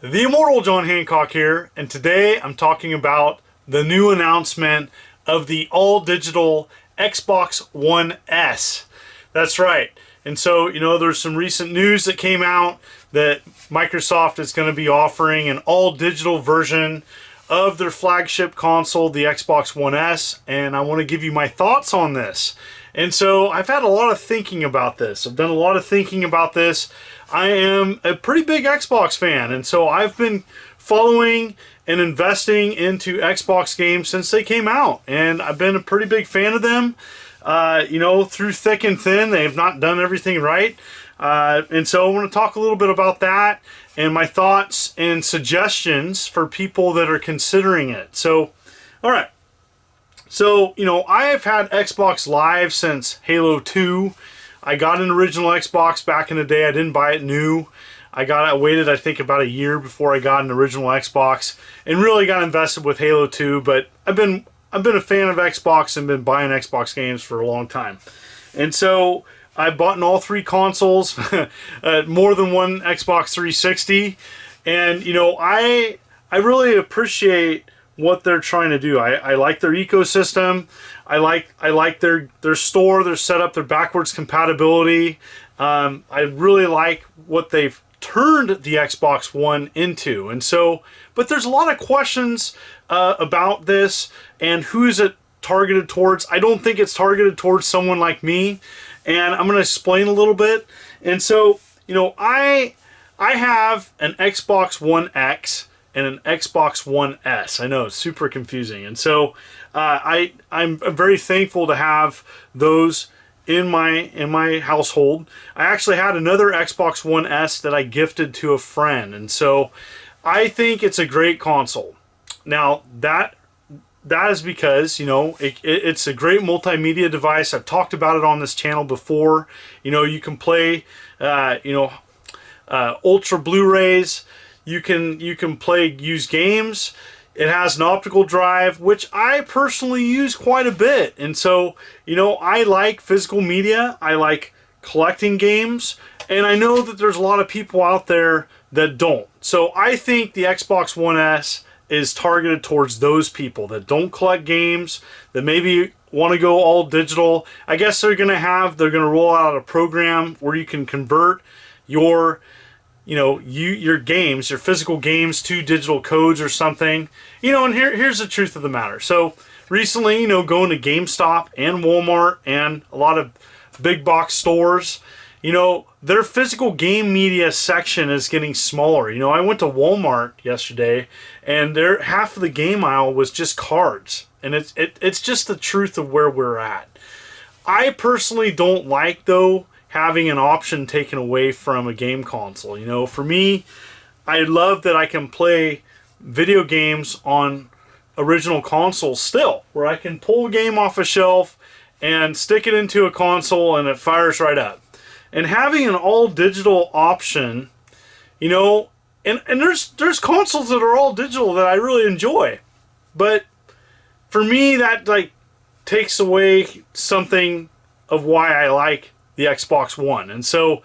The Immortal John Hancock here, and today I'm talking about the new announcement of the all-digital Xbox One S. That's right. And so, there's some recent news that came out that Microsoft is going to be offering an all-digital version of their flagship console, the Xbox One S, and I want to give you my thoughts on this. And so I've had a lot of thinking about this. I've done a lot of thinking about this. I am a pretty big Xbox fan, and so I've been following and investing into Xbox games since they came out, and I've been a pretty big fan of them. Through thick and thin, they have not done everything right. And so I want to talk a little bit about that and my thoughts and suggestions for people that are considering it. So, all right. So, I have had Xbox Live since Halo 2. I got an original Xbox back in the day. I didn't buy it new. I waited, I think, about a year before I got an original Xbox and really got invested with Halo 2. But I've been a fan of Xbox and been buying Xbox games for a long time. And so I bought in all three consoles, more than one Xbox 360. And, I really appreciate what they're trying to do. I like their ecosystem. I like their store, their setup, their backwards compatibility. I really like what they've turned the Xbox One into. And so, but there's a lot of questions about this and who's it targeted towards. I don't think it's targeted towards someone like me, and I'm going to explain a little bit. And so, I have an Xbox One X and an Xbox One S. I know, it's super confusing. And so I'm very thankful to have those in my household. I actually had another Xbox One S that I gifted to a friend. And so I think it's a great console. Now, that is because, it's a great multimedia device. I've talked about it on this channel before. You can play, Ultra Blu-rays. You can use games. It has an optical drive, which I personally use quite a bit. And so, I like physical media. I like collecting games. And I know that there's a lot of people out there that don't. So I think the Xbox One S is targeted towards those people that don't collect games, that maybe want to go all digital. I guess they're going to roll out a program where you can convert your your games, your physical games, to digital codes or something. And here's the truth of the matter. So recently, going to GameStop and Walmart and a lot of big box stores, their physical game media section is getting smaller. I went to Walmart yesterday and half of the game aisle was just cards. And it's just the truth of where we're at. I personally don't like, though, having an option taken away from a game console. For me, I love that I can play video games on original consoles still, where I can pull a game off a shelf and stick it into a console and it fires right up. And having an all digital option, and there's consoles that are all digital that I really enjoy, but for me that takes away something of why I like the Xbox One. And so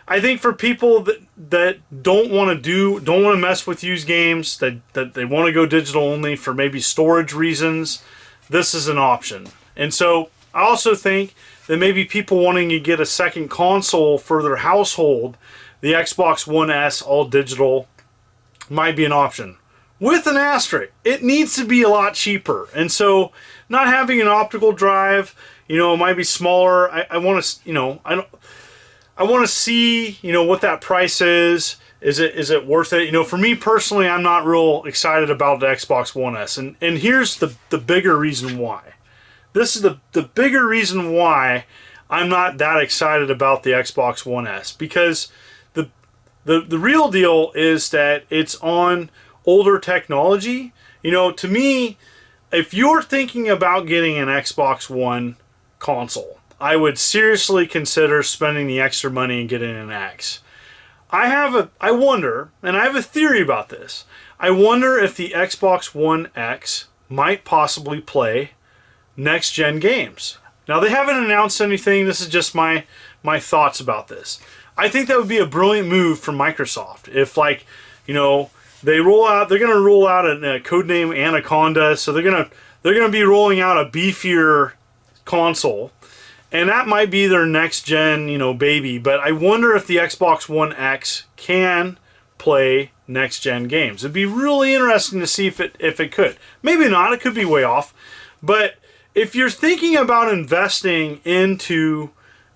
I think for people that don't want to mess with used games, that they want to go digital only for maybe storage reasons, this is an option. And so I also think that maybe people wanting to get a second console for their household, the Xbox One S all digital might be an option. With an asterisk, it needs to be a lot cheaper. And so not having an optical drive, it might be smaller. I want to, I want to see, what that price is. Is it worth it? For me personally, I'm not real excited about the Xbox One S. And here's the bigger reason why. This is the bigger reason why I'm not that excited about the Xbox One S. Because the real deal is that it's on older technology. To me, if you're thinking about getting an Xbox One console, I would seriously consider spending the extra money and getting an X. I wonder, and I have a theory about this. I wonder if the Xbox One X might possibly play next-gen games. Now, they haven't announced anything. This is just my thoughts about this. I think that would be a brilliant move from Microsoft. If, They're going to roll out a codename Anaconda, so they're going to be rolling out a beefier console. And that might be their next gen, baby. But I wonder if the Xbox One X can play next gen games. It'd be really interesting to see if it could. Maybe not. It could be way off. But if you're thinking about investing into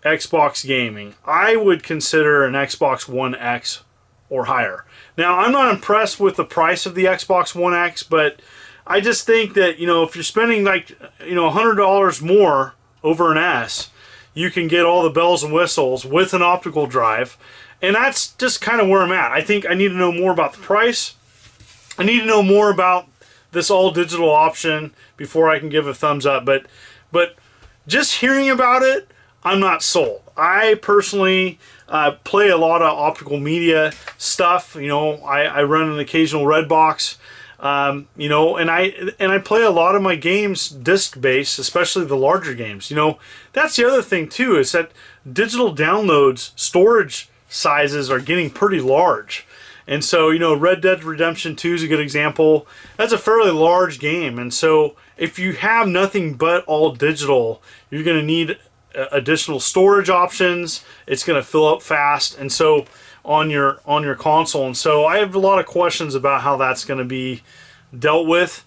Xbox gaming, I would consider an Xbox One X or higher. Now, I'm not impressed with the price of the Xbox One X, but I just think that, if you're spending like, $100 more over an S, you can get all the bells and whistles with an optical drive. And that's just kind of where I'm at. I think I need to know more about the price. I need to know more about this all digital option before I can give a thumbs up. But just hearing about it, I'm not sold. I personally play a lot of optical media stuff. I run an occasional Redbox. And I play a lot of my games disc-based, especially the larger games. That's the other thing too, is that digital downloads, storage sizes are getting pretty large. And so, Red Dead Redemption 2 is a good example. That's a fairly large game. And so if you have nothing but all digital, you're going to need additional storage options. It's going to fill up fast. And so on your console. And so I have a lot of questions about how that's going to be dealt with.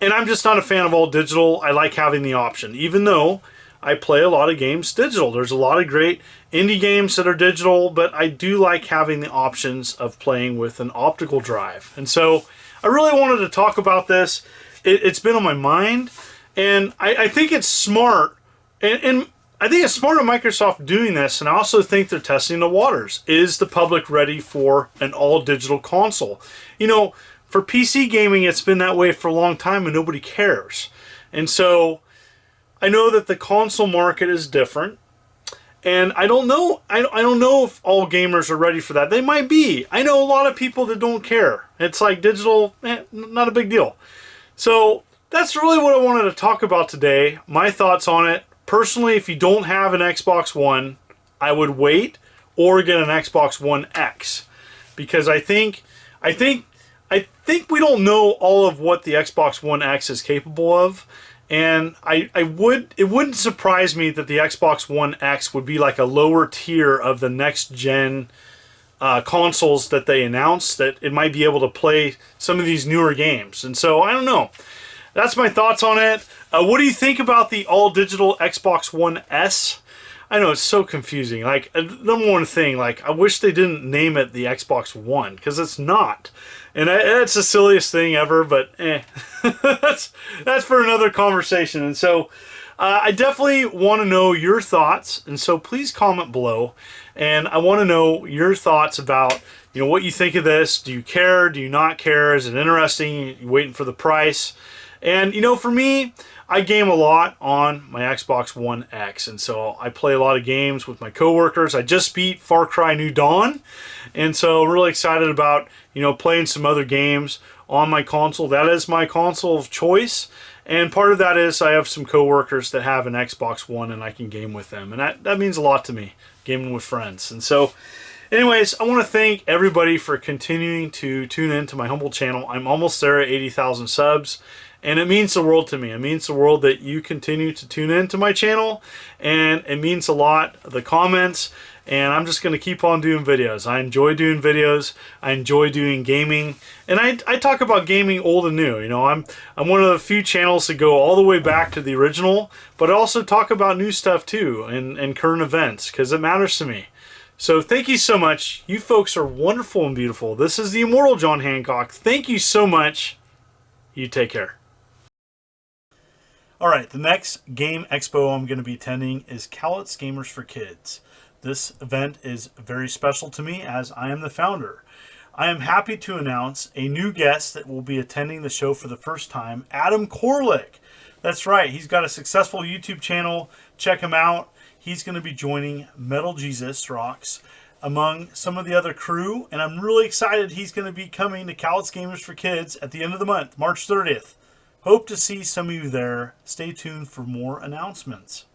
And I'm just not a fan of all digital. I like having the option, even though I play a lot of games digital. There's a lot of great indie games that are digital, but I do like having the options of playing with an optical drive. And so I really wanted to talk about this. It's been on my mind, and I think it's smart. And I think it's smart of Microsoft doing this, and I also think they're testing the waters. Is the public ready for an all-digital console? For PC gaming, it's been that way for a long time, and nobody cares. And so I know that the console market is different, and I don't know. I don't know if all gamers are ready for that. They might be. I know a lot of people that don't care. It's like digital, not a big deal. So that's really what I wanted to talk about today. My thoughts on it. Personally, if you don't have an Xbox One, I would wait or get an Xbox One X, because I think we don't know all of what the Xbox One X is capable of, and it wouldn't surprise me that the Xbox One X would be like a lower tier of the next gen consoles that they announced, that it might be able to play some of these newer games. And so I don't know. That's my thoughts on it. What do you think about the all-digital Xbox One S? I know it's so confusing. Like, number one thing, I wish they didn't name it the Xbox One, because it's not. And it's the silliest thing ever, but that's for another conversation. And so I definitely want to know your thoughts, and so please comment below. And I want to know your thoughts about, what you think of this. Do you care? Do you not care? Is it interesting? You waiting for the price? And, for me, I game a lot on my Xbox One X. And so I play a lot of games with my coworkers. I just beat Far Cry New Dawn. And so I'm really excited about, playing some other games on my console. That is my console of choice. And part of that is I have some coworkers that have an Xbox One and I can game with them. And that means a lot to me, gaming with friends. And so anyways, I want to thank everybody for continuing to tune in to my humble channel. I'm almost there at 80,000 subs. And it means the world to me. It means the world that you continue to tune into my channel. And it means a lot, the comments. And I'm just going to keep on doing videos. I enjoy doing videos. I enjoy doing gaming. And I talk about gaming old and new. I'm one of the few channels that go all the way back to the original. But I also talk about new stuff too, and current events, because it matters to me. So thank you so much. You folks are wonderful and beautiful. This is the Immortal John Hancock. Thank you so much. You take care. Alright, the next game expo I'm going to be attending is Cowlitz Gamers for Kids. This event is very special to me as I am the founder. I am happy to announce a new guest that will be attending the show for the first time, Adam Korlick. That's right, he's got a successful YouTube channel. Check him out. He's going to be joining Metal Jesus Rocks among some of the other crew, and I'm really excited he's going to be coming to Cowlitz Gamers for Kids at the end of the month, March 30th. Hope to see some of you there. Stay tuned for more announcements.